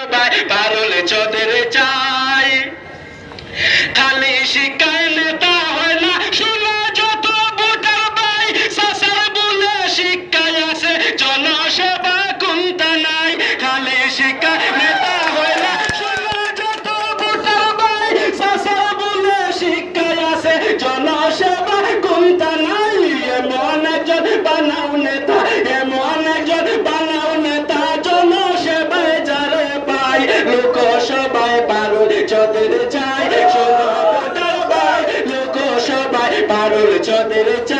সবাই পারুল চোদের চাই খালি শিক্ষায় নেতা হয় না শুনো যত ভোটার ভাই সাসার বলে শিক্ষায় আছে জনসেবা কোনটা নাই খালি শিক্ষায় নেতা হয় না শুনো যত ভোটার ভাই সাসার বলে শিক্ষায় আছে জনসেবা কোনটা নাই এমন একজন বানাও নেতা এমন একজন বানাও নেতা জনসেবায় যারে পাই লোকসভায় পারুল চোদের চাই শোনো ভোটার ভাই লোকসভায় পারুল চোদের চাই